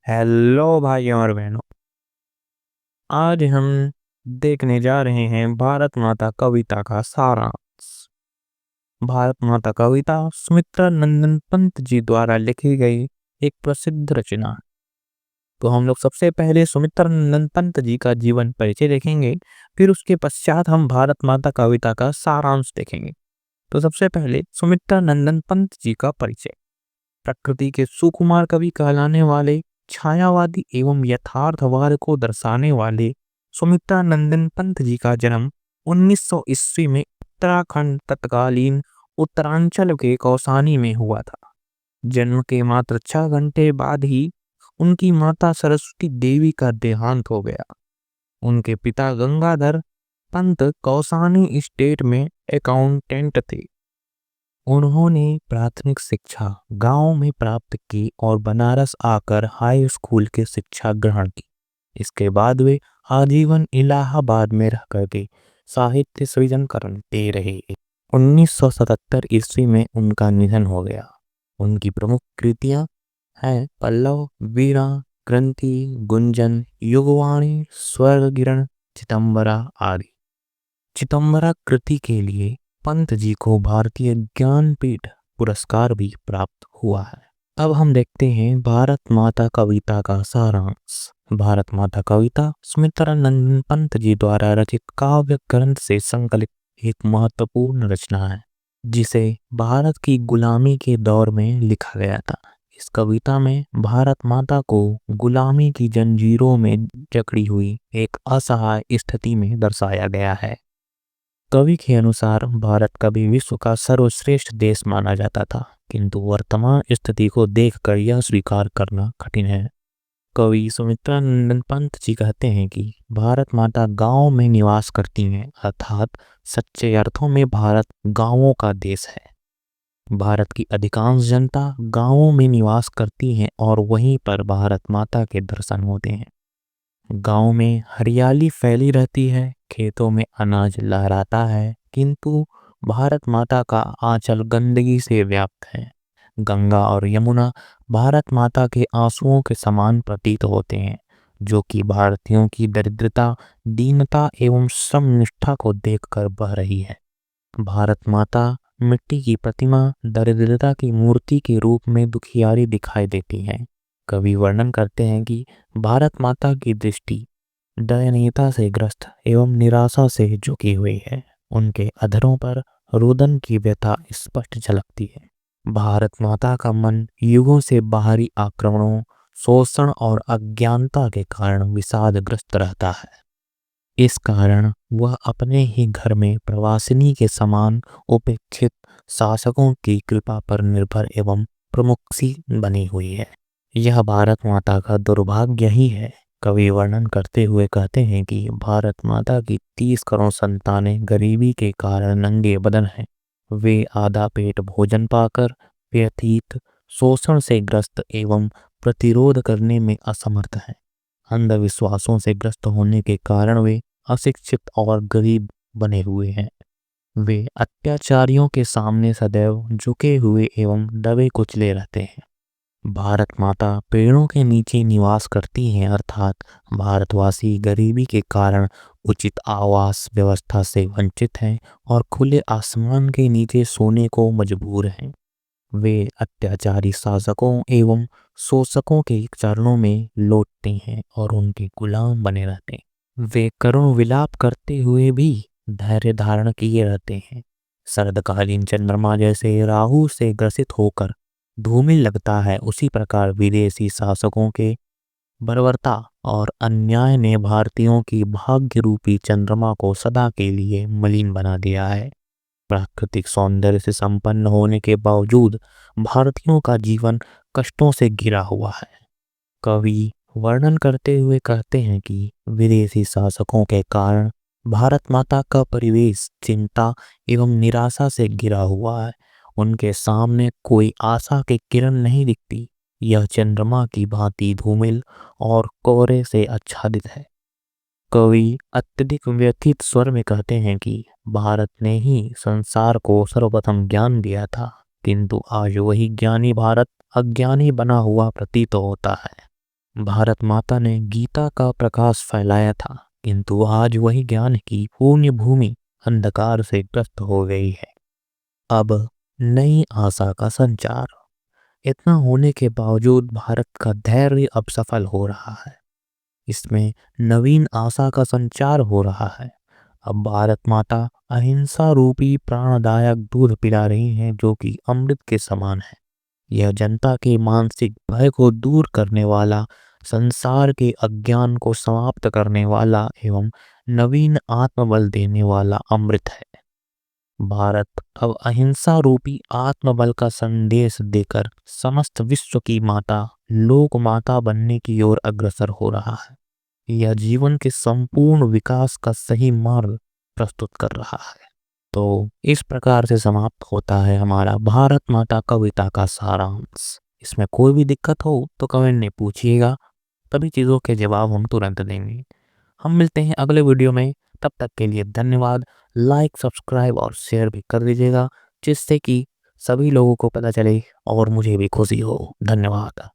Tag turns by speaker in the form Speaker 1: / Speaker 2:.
Speaker 1: Hello भाइयों और बहनों। आज हम देखने जा रहे हैं भारत माता कविता का सारांश। भारत माता कविता सुमित्रा नंदन पंत जी द्वारा लिखी गई एक प्रसिद्ध रचना है। तो हम लोग सबसे पहले सुमित्रा नंदन पंत जी का जीवन परिचय देखेंगे, फिर उसके पश्चात हम भारत माता कविता का सारांश देखेंगे। तो सबसे पहले सुमित्रा नंदन पंत जी का परिचय। प्रकृति के सुकुमार कवि कहलाने वाले, छायावादी एवं यथार्थवाद को दर्शाने वाले सुमित्रा नंदन पंत जी का जन्म 1900 ईस्वी में उत्तराखंड तत्कालीन उत्तरांचल के कौसानी में हुआ था। जन्म के मात्र 6 घंटे बाद ही उनकी माता सरस्वती देवी का देहांत हो गया। उनके पिता गंगाधर पंत कौसानी स्टेट में अकाउंटेंट थे। उन्होंने प्राथमिक शिक्षा गांव में प्राप्त की और बनारस आकर हाई स्कूल की शिक्षा ग्रहण की। इसके बाद वे आजीवन इलाहाबाद में रह करके साहित्य सृजन करते रहे। 1977 ईस्वी में उनका निधन हो गया। उनकी प्रमुख कृतियां हैं पल्लव, वीणा, ग्रंथि, गुंजन, युगवाणी, स्वर्गगिरण, चिदंबरा आदि। चिदंबरा कृति के लिए पंत जी को भारतीय ज्ञानपीठ पुरस्कार भी प्राप्त हुआ है। अब हम देखते हैं भारत माता कविता का सारांश। भारत माता कविता सुमित्रा नंदन पंत जी द्वारा रचित काव्य ग्रंथ से संकलित एक महत्वपूर्ण रचना है, जिसे भारत की गुलामी के दौर में लिखा गया था। इस कविता में भारत माता को गुलामी की जंजीरों में जकड़ी हुई एक असहाय स्थिति में दर्शाया गया है। कवि के अनुसार भारत कभी विश्व का सर्वश्रेष्ठ देश माना जाता था, किंतु वर्तमान स्थिति को देखकर यह स्वीकार करना कठिन है। कवि सुमित्रा नंदन पंत जी कहते हैं कि भारत माता गांव में निवास करती हैं, अर्थात सच्चे अर्थों में भारत गांवों का देश है। भारत की अधिकांश जनता गांवों में निवास करती है और वहीं पर भारत माता के दर्शन होते हैं। गांव में हरियाली फैली रहती है, खेतों में अनाज लहराता है, किंतु भारत माता का आंचल गंदगी से व्याप्त है। गंगा और यमुना भारत माता के आंसुओं के समान प्रतीत होते हैं, जो कि भारतीयों की दरिद्रता, दीनता एवं श्रम निष्ठा को देखकर बह रही है। भारत माता मिट्टी की प्रतिमा दरिद्रता की मूर्ति के रूप में दुखियारी दिखाई देती है। कवि वर्णन करते हैं कि भारत माता की दृष्टि दयनीयता से ग्रस्त एवं निराशा से झुकी हुई है। उनके अधरों पर रुदन की व्यथा स्पष्ट झलकती है। भारत माता का मन युगों से बाहरी आक्रमणों, शोषण और अज्ञानता के कारण विषादग्रस्त रहता है। इस कारण वह अपने ही घर में प्रवासिनी के समान उपेक्षित शासकों की कृपा पर निर्भर एवं प्रमुखसी बनी हुई है। यह भारत माता का दुर्भाग्य ही है। कवि वर्णन करते हुए कहते हैं कि भारत माता की 30 करोड़ संतानें गरीबी के कारण नंगे बदन हैं। वे आधा पेट भोजन पाकर व्यथित, शोषण से ग्रस्त एवं प्रतिरोध करने में असमर्थ हैं। अंधविश्वासों से ग्रस्त होने के कारण वे अशिक्षित और गरीब बने हुए हैं। वे अत्याचारियों के सामने सदैव झुके हुए एवं दबे कुचले रहते हैं। भारत माता पेड़ों के नीचे निवास करती हैं, अर्थात भारतवासी गरीबी के कारण उचित आवास व्यवस्था से वंचित हैं और खुले आसमान के नीचे सोने को मजबूर हैं। वे अत्याचारी शासकों एवं शोषकों के चरणों में लौटते हैं और उनके गुलाम बने रहते हैं। वे करुण विलाप करते हुए भी धैर्य धारण किए रहते हैं। शरदकालीन चंद्रमा जैसे राहु से ग्रसित होकर धूमिल लगता है, उसी प्रकार विदेशी शासकों के बर्बरता और अन्याय ने भारतीयों की भाग्य रूपी चंद्रमा को सदा के लिए मलिन बना दिया है। प्राकृतिक सौंदर्य से संपन्न होने के बावजूद भारतीयों का जीवन कष्टों से घिरा हुआ है। कवि वर्णन करते हुए कहते हैं कि विदेशी शासकों के कारण भारत माता का परिवेश चिंता एवं निराशा से घिरा हुआ है। उनके सामने कोई आशा की किरण नहीं दिखती। यह चंद्रमा की भांति धूमिल और कोहरे से आच्छादित है। कवि अत्यधिक व्यथित स्वर में कहते हैं कि भारत ने ही संसार को सर्वप्रथम ज्ञान दिया था, किंतु आज वही ज्ञानी भारत अज्ञानी बना हुआ प्रतीत होता है। भारत माता ने गीता का प्रकाश फैलाया था, किंतु आज वही ज्ञान की पुण्य भूमि अंधकार से ग्रस्त हो गई है। अब नई आशा का संचार। इतना होने के बावजूद भारत का धैर्य अब सफल हो रहा है। इसमें नवीन आशा का संचार हो रहा है। अब भारत माता अहिंसा रूपी प्राणदायक दूध पिला रही हैं, जो कि अमृत के समान है। यह जनता के मानसिक भय को दूर करने वाला, संसार के अज्ञान को समाप्त करने वाला एवं नवीन आत्मबल देने वाला अमृत है। भारत अब अहिंसा रूपी आत्मबल का संदेश देकर समस्त विश्व की माता, लोक माता बनने की ओर अग्रसर हो रहा है। यह जीवन के संपूर्ण विकास का सही मार्ग प्रस्तुत कर रहा है। तो इस प्रकार से समाप्त होता है हमारा भारत माता कविता का सारांश। इसमें कोई भी दिक्कत हो तो कमेंट में पूछिएगा, सभी चीज़ों के जवाब हम तुरंत देंगे। हम मिलते हैं अगले वीडियो में, तब तक के लिए धन्यवाद। लाइक, सब्सक्राइब और शेयर भी कर दीजिएगा, जिससे कि सभी लोगों को पता चले और मुझे भी खुशी हो। धन्यवाद।